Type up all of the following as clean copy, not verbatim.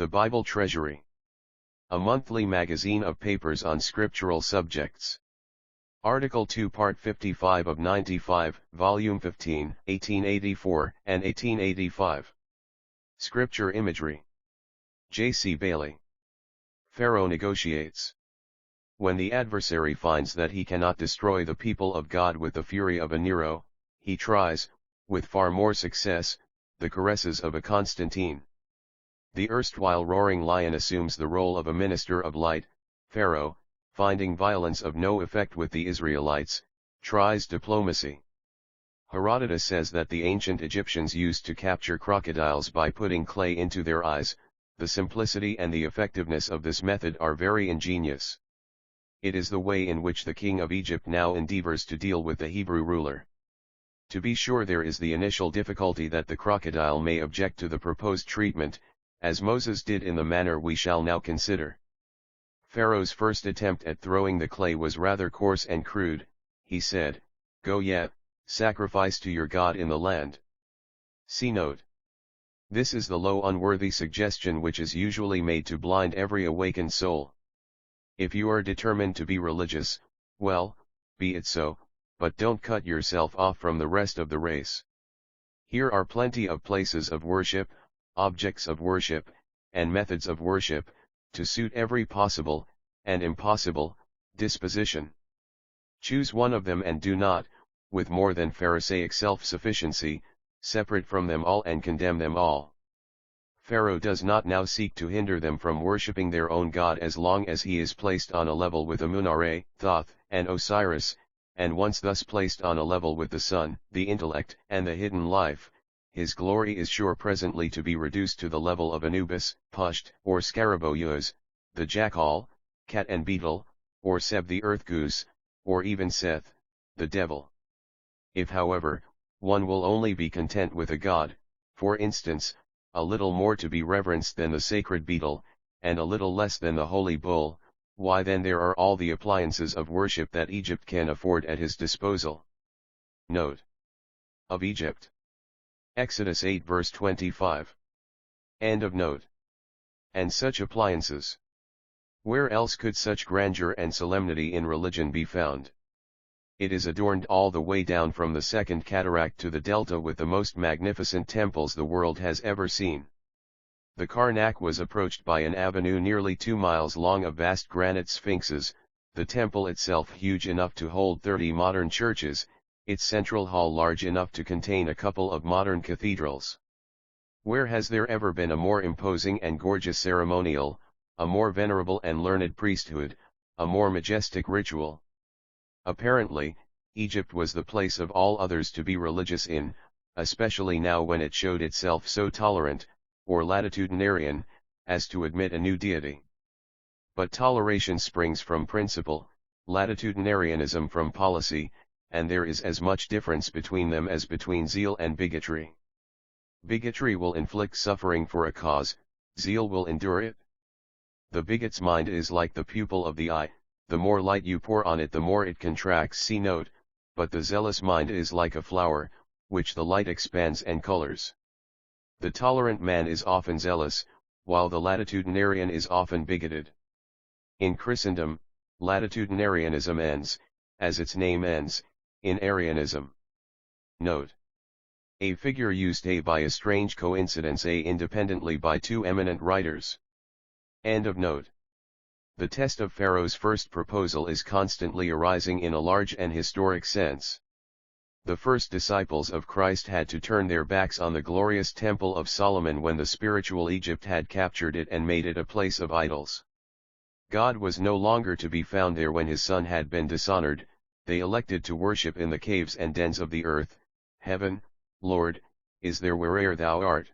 The Bible Treasury. A monthly magazine of papers on scriptural subjects. Article 2 Part 55 of 95, Volume 15, 1884 and 1885. Scripture Imagery. J.C. Bailey. Pharaoh negotiates. When the adversary finds that he cannot destroy the people of God with the fury of a Nero, he tries, with far more success, the caresses of a Constantine. The erstwhile roaring lion assumes the role of a minister of light. Pharaoh, finding violence of no effect with the Israelites, tries diplomacy. Herodotus says that the ancient Egyptians used to capture crocodiles by putting clay into their eyes. The simplicity and the effectiveness of this method are very ingenious. It is the way in which the king of Egypt now endeavors to deal with the Hebrew ruler. To be sure, there is the initial difficulty that the crocodile may object to the proposed treatment, as Moses did in the manner we shall now consider. Pharaoh's first attempt at throwing the clay was rather coarse and crude. He said, "Go yet, sacrifice to your God in the land." See note. This is the low unworthy suggestion which is usually made to blind every awakened soul. If you are determined to be religious, well, be it so, but don't cut yourself off from the rest of the race. Here are plenty of places of worship, objects of worship, and methods of worship, to suit every possible, and impossible, disposition. Choose one of them and do not, with more than Pharisaic self-sufficiency, separate from them all and condemn them all. Pharaoh does not now seek to hinder them from worshipping their own God as long as he is placed on a level with Amun-Ra, Thoth, and Osiris, and once thus placed on a level with the sun, the intellect, and the hidden life, his glory is sure presently to be reduced to the level of Anubis, Pusht, or Scarabaeus, the jackal, cat and beetle, or Seb the earth goose, or even Seth, the devil. If however, one will only be content with a god, for instance, a little more to be reverenced than the sacred beetle, and a little less than the holy bull, why then there are all the appliances of worship that Egypt can afford at his disposal. Note. Of Egypt. Exodus 8 verse 25. End of note. And such appliances. Where else could such grandeur and solemnity in religion be found? It is adorned all the way down from the Second Cataract to the Delta with the most magnificent temples the world has ever seen. The Karnak was approached by an avenue nearly 2 miles long of vast granite sphinxes, the temple itself huge enough to hold 30 modern churches, its central hall large enough to contain a couple of modern cathedrals. Where has there ever been a more imposing and gorgeous ceremonial, a more venerable and learned priesthood, a more majestic ritual? Apparently, Egypt was the place of all others to be religious in, especially now when it showed itself so tolerant, or latitudinarian, as to admit a new deity. But toleration springs from principle, latitudinarianism from policy, and there is as much difference between them as between zeal and bigotry. Bigotry will inflict suffering for a cause, zeal will endure it. The bigot's mind is like the pupil of the eye, the more light you pour on it the more it contracts. See note, but the zealous mind is like a flower, which the light expands and colors. The tolerant man is often zealous, while the latitudinarian is often bigoted. In Christendom, latitudinarianism ends, as its name ends, in Arianism. Note. A figure used by a strange coincidence independently by two eminent writers. End of note. The test of Pharaoh's first proposal is constantly arising in a large and historic sense. The first disciples of Christ had to turn their backs on the glorious Temple of Solomon when the spiritual Egypt had captured it and made it a place of idols. God was no longer to be found there when his Son had been dishonored. They elected to worship in the caves and dens of the earth. Heaven, Lord, is there where'er thou art.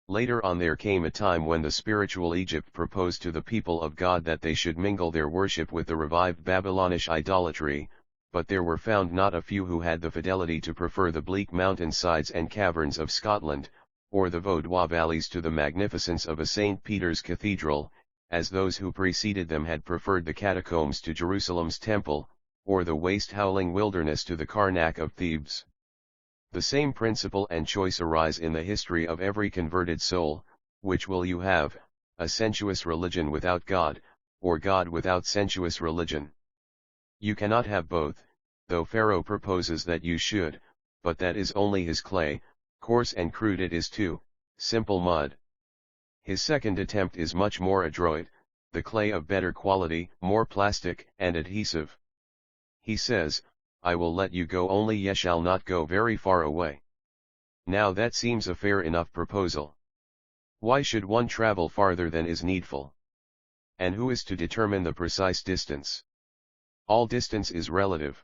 Later on there came a time when the spiritual Egypt proposed to the people of God that they should mingle their worship with the revived Babylonish idolatry, but there were found not a few who had the fidelity to prefer the bleak mountainsides and caverns of Scotland, or the Vaudois valleys to the magnificence of a St. Peter's Cathedral, as those who preceded them had preferred the catacombs to Jerusalem's temple, or the waste-howling wilderness to the Karnak of Thebes. The same principle and choice arise in the history of every converted soul. Which will you have, a sensuous religion without God, or God without sensuous religion. You cannot have both, though Pharaoh proposes that you should, but that is only his clay, coarse and crude it is too, simple mud. His second attempt is much more adroit, the clay of better quality, more plastic and adhesive. He says, I will let you go, only ye shall not go very far away. Now that seems a fair enough proposal. Why should one travel farther than is needful? And who is to determine the precise distance? All distance is relative.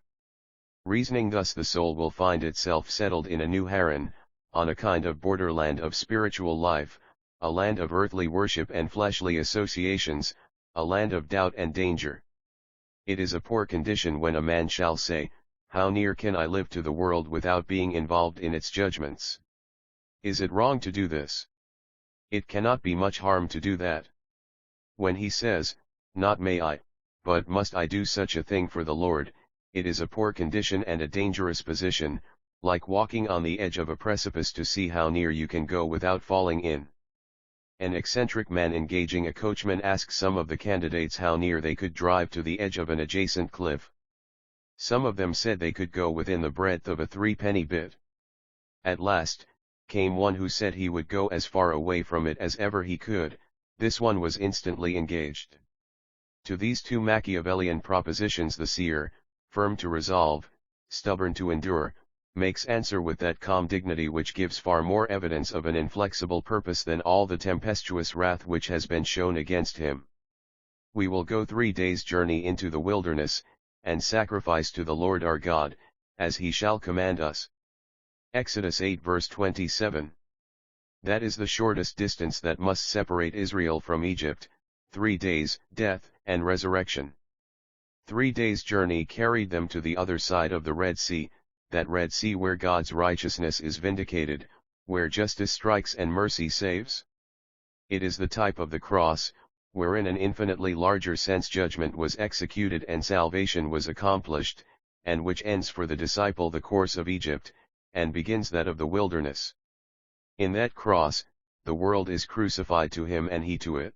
Reasoning thus, the soul will find itself settled in a new Haran, on a kind of borderland of spiritual life, a land of earthly worship and fleshly associations, a land of doubt and danger. It is a poor condition when a man shall say, how near can I live to the world without being involved in its judgments? Is it wrong to do this? It cannot be much harm to do that. When he says, not may I, but must I do such a thing for the Lord, it is a poor condition and a dangerous position, like walking on the edge of a precipice to see how near you can go without falling in. An eccentric man engaging a coachman asked some of the candidates how near they could drive to the edge of an adjacent cliff. Some of them said they could go within the breadth of a threepenny bit. At last, came one who said he would go as far away from it as ever he could. This one was instantly engaged. To these two Machiavellian propositions the seer, firm to resolve, stubborn to endure, makes answer with that calm dignity which gives far more evidence of an inflexible purpose than all the tempestuous wrath which has been shown against him. We will go 3 days' journey into the wilderness, and sacrifice to the Lord our God, as he shall command us. Exodus 8 verse 27. That is the shortest distance that must separate Israel from Egypt, 3 days, death and resurrection. 3 days' journey carried them to the other side of the Red Sea, that Red Sea where God's righteousness is vindicated, where justice strikes and mercy saves. It is the type of the cross, where in an infinitely larger sense judgment was executed and salvation was accomplished, and which ends for the disciple the course of Egypt, and begins that of the wilderness. In that cross, the world is crucified to him and he to it.